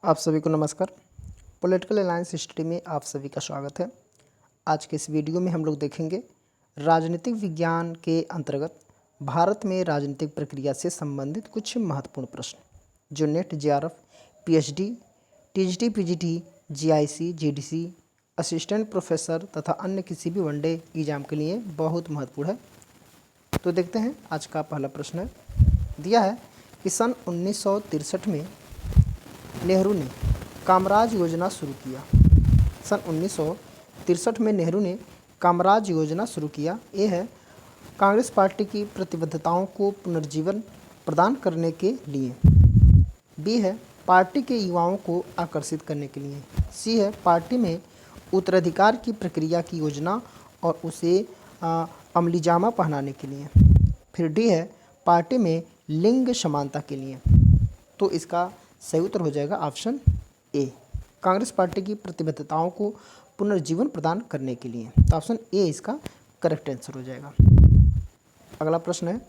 आप सभी को नमस्कार। पॉलिटिकल अलायंस हिस्ट्री में आप सभी का स्वागत है। आज के इस वीडियो में हम लोग देखेंगे राजनीतिक विज्ञान के अंतर्गत भारत में राजनीतिक प्रक्रिया से संबंधित कुछ महत्वपूर्ण प्रश्न जो net, JRF, PhD, TGT, PGT, GIC, GDC, assistant professor तथा अन्य किसी भी वनडे एग्जाम के लिए बहुत महत्वपूर्ण है। तो देखते हैं, आज का पहला प्रश्न है, दिया है कि सन 1963 में नेहरू ने कामराज योजना शुरू किया। सन 1963 में नेहरू ने कामराज योजना शुरू किया। ए है कांग्रेस पार्टी की प्रतिबद्धताओं को पुनर्जीवन प्रदान करने के लिए। बी है पार्टी के युवाओं को आकर्षित करने के लिए। सी है पार्टी में उत्तराधिकार की प्रक्रिया की योजना और उसे अमलीजामा पहनाने के लिए। फिर डी है पार्टी में लिंग समानता के लिए। तो इसका सही उत्तर हो जाएगा ऑप्शन ए, कांग्रेस पार्टी की प्रतिबद्धताओं को पुनर्जीवन प्रदान करने के लिए। तो ऑप्शन ए इसका करेक्ट आंसर हो जाएगा। अगला प्रश्न है,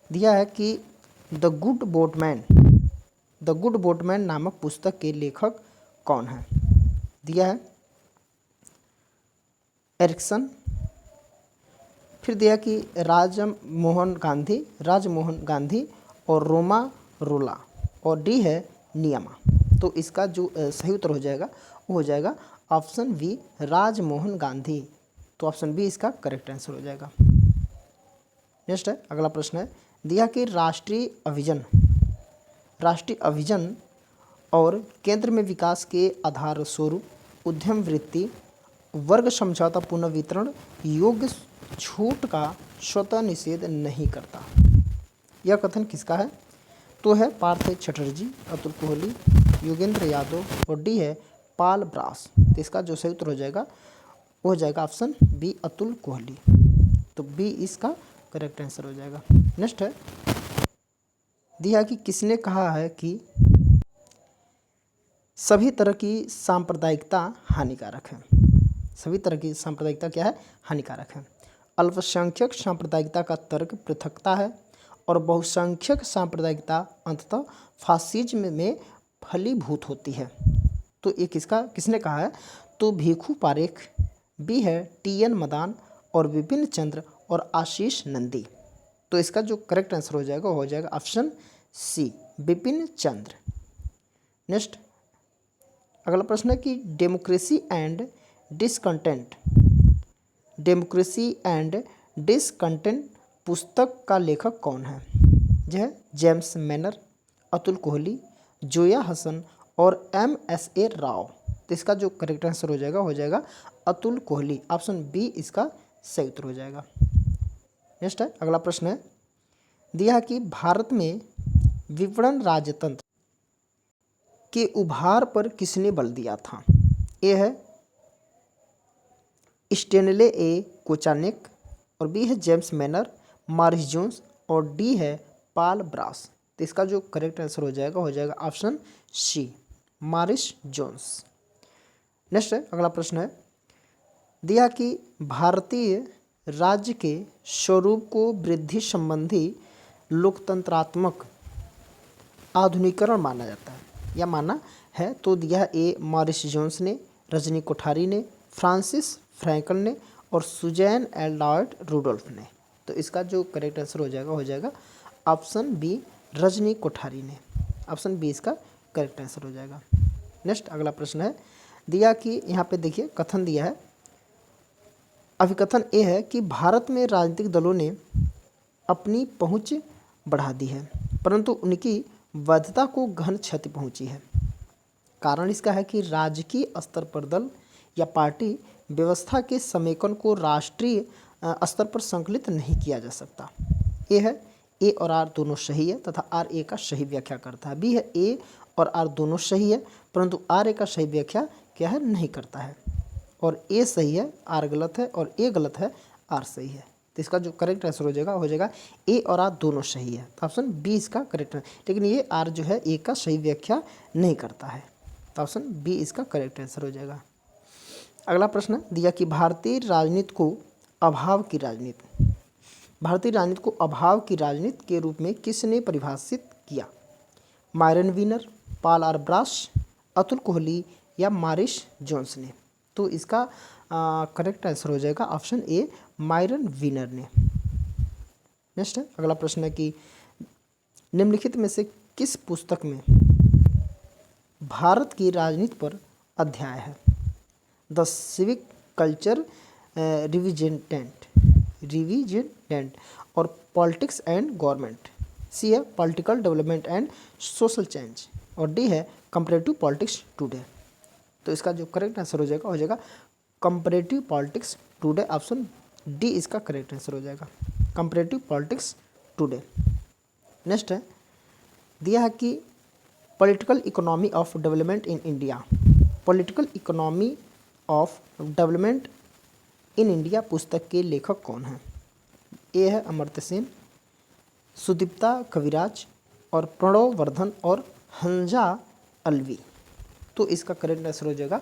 दिया है कि द गुड बोटमैन नामक पुस्तक के लेखक कौन है। दिया है एरिक्सन। फिर दिया कि राजमोहन गांधी और रोमा रोला, और डी है नियमा। तो इसका जो सही उत्तर हो जाएगा वो हो जाएगा ऑप्शन बी, राजमोहन गांधी। तो ऑप्शन बी इसका करेक्ट आंसर हो जाएगा। नेक्स्ट है, अगला प्रश्न है, दिया कि राष्ट्रीय अभिजन और केंद्र में विकास के आधार स्वरूप उद्यम वृत्ति वर्ग समझौता पुनर्वितरण योग्य छूट का स्वतः निषेध नहीं करता। यह कथन किसका है? तो है पार्थ चटर्जी, अतुल कोहली, योगेंद्र यादव, और डी है पाल ब्रास। तो इसका जो सही उत्तर हो जाएगा वो हो जाएगा ऑप्शन बी, अतुल कोहली। तो बी इसका करेक्ट आंसर हो जाएगा। नेक्स्ट है, दिया कि किसने कहा है कि सभी तरह की सांप्रदायिकता हानिकारक है। सभी तरह की सांप्रदायिकता क्या है? हानिकारक है। अल्पसंख्यक सांप्रदायिकता का तर्क पृथकता है और बहुसंख्यक सांप्रदायिकता अंततः फासिज्म में फलीभूत होती है। तो ये किसने कहा है? तो भिखू पारेख। बी है टी.एन. मदान और विपिन चंद्र और आशीष नंदी। तो इसका जो करेक्ट आंसर हो जाएगा वो हो जाएगा ऑप्शन सी, विपिन चंद्र। नेक्स्ट, अगला प्रश्न है कि डेमोक्रेसी एंड डिसकंटेंट पुस्तक का लेखक कौन है? यह जेम्स मैनर, अतुल कोहली, जोया हसन और M.S.A. राव। तो इसका जो करेक्ट आंसर हो जाएगा अतुल कोहली। ऑप्शन बी इसका सही उत्तर हो जाएगा। नेक्स्ट है, अगला प्रश्न है, दिया कि भारत में विपणन राजतंत्र के उभार पर किसने बल दिया था? ए है स्टेनले ए कोचानेक, और बी है जेम्स मैनर, मॉरिस जोन्स, और डी है पाल ब्रास। तो इसका जो करेक्ट आंसर हो जाएगा option C, Morris Jones. Next है, अगला प्रश्न है, दिया कि भारतीय राज्य के स्वरूप को वृद्धि संबंधी लोकतंत्रात्मक आधुनिकीकरण माना जाता है या माना है। तो दिया ए मॉरिस जोन्स ने, रजनी कोठारी ने, फ्रांसिस फ्रैंकल ने और सुजैन एलॉयड रुडोल्फ ने। तो इसका जो करेक्ट आंसर हो जाएगा ऑप्शन बी, रजनी कोठारी ने। ऑप्शन बी इसका करेक्ट आंसर हो जाएगा। नेक्स्ट, अगला प्रश्न है, दिया कि यहाँ पे देखिए कथन दिया है, अभिकथन ए है कि भारत में राजनीतिक दलों ने अपनी पहुँच बढ़ा दी है परंतु उनकी वैधता को गहन क्षति पहुँची है। कारण इसका है कि राजकीय स्तर पर दल या पार्टी व्यवस्था के समेकन को राष्ट्रीय स्तर पर संकलित नहीं किया जा सकता। ए है ए और आर दोनों सही है तथा आर ए का सही व्याख्या करता है। बी है ए और आर दोनों सही है परंतु आर ए का सही व्याख्या क्या है? नहीं करता है। और ए सही है, आर गलत है, और ए गलत है, आर सही है। तो इसका जो करेक्ट आंसर हो जाएगा ए और आर दोनों सही है। तो ऑप्शन बी इसका करेक्ट है, लेकिन ये आर जो है ए का सही व्याख्या नहीं करता है। तो ऑप्शन बी इसका करेक्ट आंसर हो जाएगा। अगला प्रश्न दिया कि भारतीय राजनीति को अभाव की राजनीति के रूप में किसने परिभाषित किया? Myron Weiner, Paul R Brass, Atul Kohli या मारिस जोन्स ने। तो इसका करेक्ट आंसर हो जाएगा ऑप्शन ए, मायरन वीनर ने। नेक्स्ट है अगला प्रश्न है कि निम्नलिखित में से किस पुस्तक में भारत की राजनीति पर अध्याय है? द सिविक कल्चर रिविजनेंट और पॉलिटिक्स एंड गवर्नमेंट। सी है political development and social change और डी है कंपैरेटिव पॉलिटिक्स टुडे। तो इसका जो करेक्ट आंसर हो जाएगा comparative politics today. Option D इसका करेक्ट आंसर हो जाएगा, कंपैरेटिव पॉलिटिक्स टुडे। नेक्स्ट है दिया है कि political economy of development in India. Political economy of development in India पुस्तक के लेखक कौन हैं? ए है अमर्त्य सेन, सुदीप्ता कविराज और प्रणव वर्धन और हंजा अलवी। तो इसका करेक्ट आंसर हो जाएगा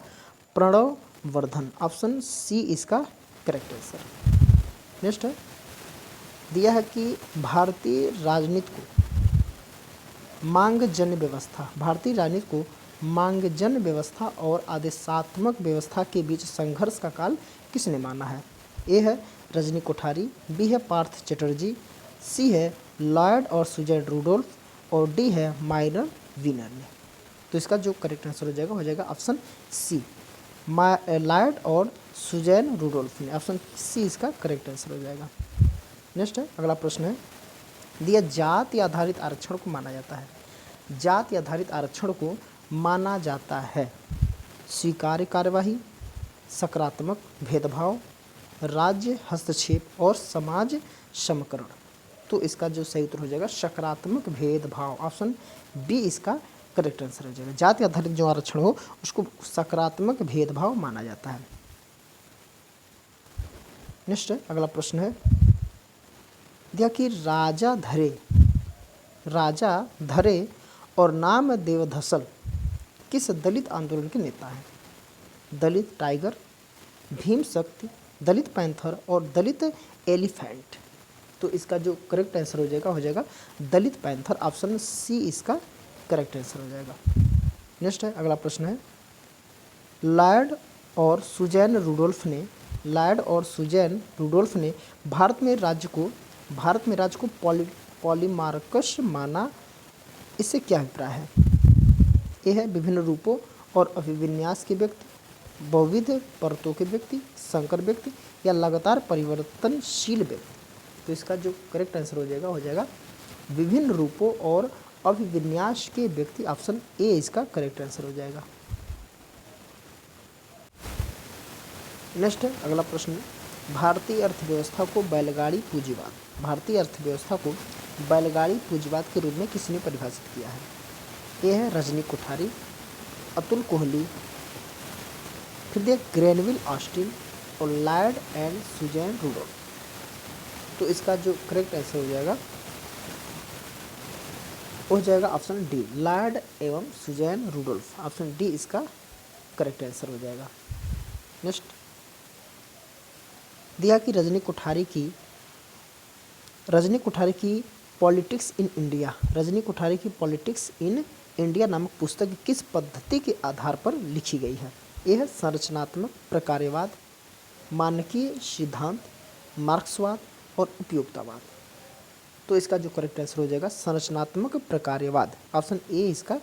प्रणव वर्धन। ऑप्शन सी इसका करेक्ट आंसर। नेक्स्ट है दिया है कि भारतीय राजनीति को मांगजन्य व्यवस्था, भारतीय राजनीति को मांगजन्य व्यवस्था और आदेशात्मक व्यवस्था के बीच संघर्ष का काल किसने माना है? ए है रजनी कोठारी, बी है पार्थ चटर्जी, सी है लॉयड और सुजैन रूडोल्फ और डी है मायरन वीनर ने। तो इसका जो करेक्ट आंसर हो जाएगा ऑप्शन सी, लॉयड और सुजैन रूडोल्फ ने। ऑप्शन सी इसका करेक्ट आंसर हो जाएगा। नेक्स्ट है अगला प्रश्न है दिया जाति आधारित आरक्षण को माना जाता है। जाति आधारित आरक्षण को माना जाता है स्वीकार्य कार्यवाही, सकारात्मक भेदभाव, राज्य हस्तक्षेप और समाज समकरण। तो इसका जो सही उत्तर हो जाएगा सकारात्मक भेदभाव। ऑप्शन बी इसका करेक्ट आंसर हो जाएगा। जाति आधारित जो आरक्षण हो उसको सकारात्मक भेदभाव माना जाता है। नेक्स्ट अगला प्रश्न है दिया कि राजा धरे और नाम देवधसल किस दलित आंदोलन के नेता हैं? दलित टाइगर, भीम शक्ति, दलित पैंथर और दलित एलिफेंट। तो इसका जो करेक्ट आंसर हो जाएगा दलित पैंथर। ऑप्शन सी इसका करेक्ट आंसर हो जाएगा। नेक्स्ट है अगला प्रश्न है लॉयड और सुजैन रूडोल्फ ने भारत में राज्य को पॉलीमार्कस माना। इससे क्या अभिप्राय है? ए है विभिन्न रूपों और अभिविन्यास के व्यक्ति, बहुविध परतों के व्यक्ति, संकर व्यक्ति या लगातार परिवर्तनशील व्यक्ति। तो इसका जो करेक्ट आंसर हो जाएगा विभिन्न रूपों और अभिविन्यास के व्यक्ति। ऑप्शन ए इसका करेक्ट आंसर हो जाएगा। नेक्स्ट है अगला प्रश्न भारतीय अर्थव्यवस्था को बैलगाड़ी पूंजीवाद के रूप में किसने परिभाषित किया है? ए है रजनी कोठारी, अतुल कोहली, फिर दिया ग्रेनविल ऑस्टिन और लॉयड एंड सुजैन रूडोल्फ। तो इसका जो करेक्ट आंसर हो जाएगा ऑप्शन डी, लॉयड एवं सुजैन रूडोल्फ। ऑप्शन डी इसका करेक्ट आंसर हो जाएगा। नेक्स्ट दिया कि रजनी कोठारी की पॉलिटिक्स इन इंडिया नामक पुस्तक किस पद्धति के आधार पर लिखी गई है? यह है संरचनात्मक प्रकार्यवाद, मानकीय सिद्धांत, मार्क्सवाद और उपयोगितावाद। तो इसका जो करेक्ट आंसर हो जाएगा संरचनात्मक प्रकार्यवाद। ऑप्शन ए इसका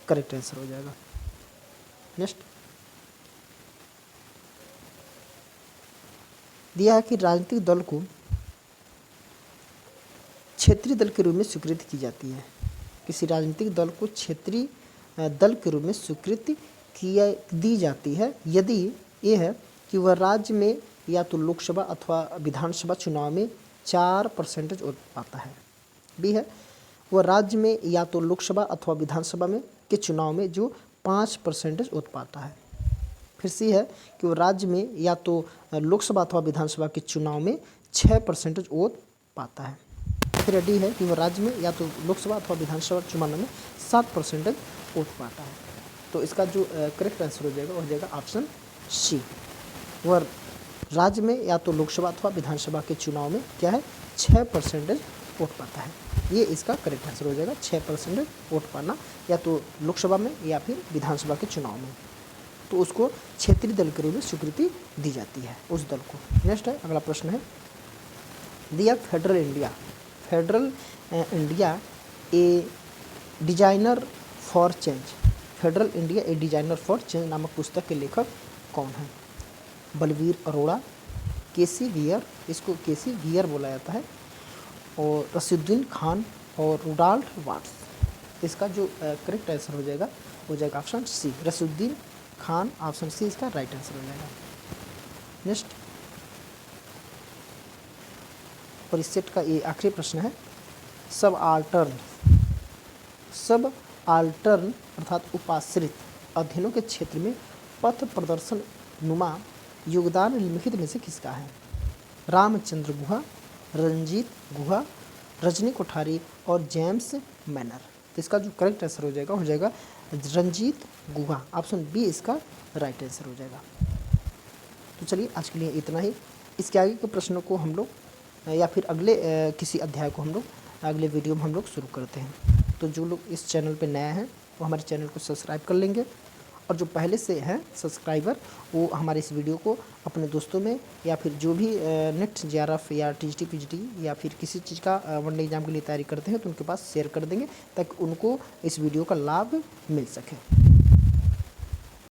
करेक्ट आंसर हो जाएगा। नेक्स्ट दिया है कि राजनीतिक दल को क्षेत्रीय दल के रूप में स्वीकृति की जाती है। किसी राजनीतिक दल को क्षेत्रीय दल के रूप में स्वीकृति दी जाती है यदि ये है कि वह राज्य में या तो लोकसभा अथवा विधानसभा चुनाव में 4% वोट पाता है। बी है वह राज्य में या तो लोकसभा अथवा विधानसभा में के चुनाव में जो 5% वोट पाता है। फिर सी है कि वह राज्य में या तो लोकसभा अथवा विधानसभा के चुनाव में 6% वोट पाता है। फिर डी है कि वह राज्य में या तो लोकसभा अथवा विधानसभा चुनाव में 7% वोट पाता है। तो इसका जो करेक्ट आंसर हो जाएगा ऑप्शन सी, वह राज्य में या तो लोकसभा अथवा विधानसभा के चुनाव में क्या है 6% वोट पाता है। ये इसका करेक्ट आंसर हो जाएगा। 6% वोट पाना या तो लोकसभा में या फिर विधानसभा के चुनाव में, तो उसको क्षेत्रीय दल के रूप में स्वीकृति दी जाती है उस दल को। नेक्स्ट है, अगला प्रश्न है, दिया federal India A designer for change. Federal India A designer for change नामक पुस्तक के लेखक कौन है? बलवीर अरोड़ा, केसी वियर, इसको केसी वियर बोला जाता है, और रशीदुद्दीन खान और रुडॉल्फ वाट्स। इसका जो करेक्ट आंसर हो जाएगा option C, Rashiduddin Khan. Option C इसका राइट आंसर हो जाएगा। नेक्स्ट, और इस सेट का ये आखिरी प्रश्न है, सब आल्टर्न अर्थात उपाश्रित अध्ययनों के क्षेत्र में पथ प्रदर्शन नुमा योगदान निम्नलिखित में से किसका है? रामचंद्र गुहा, रंजीत गुहा, रजनी कोठारी और जेम्स मैनर। तो इसका जो करेक्ट आंसर हो जाएगा रंजीत गुहा। ऑप्शन बी इसका राइट आंसर हो जाएगा। तो चलिए आज के लिए इतना ही। इसके आगे के प्रश्नों को हम लोग या फिर अगले किसी अध्याय को हम लोग अगले वीडियो में हम लोग शुरू करते हैं। तो जो लोग इस चैनल पे नया हैं वो हमारे चैनल को सब्सक्राइब कर लेंगे, और जो पहले से हैं सब्सक्राइबर वो हमारे इस वीडियो को अपने दोस्तों में या फिर जो भी नेट JRF या TGT PGT या फिर किसी चीज़ का वनडे एग्जाम के लिए तैयारी करते हैं तो उनके पास शेयर कर देंगे ताकि उनको इस वीडियो का लाभ मिल सके।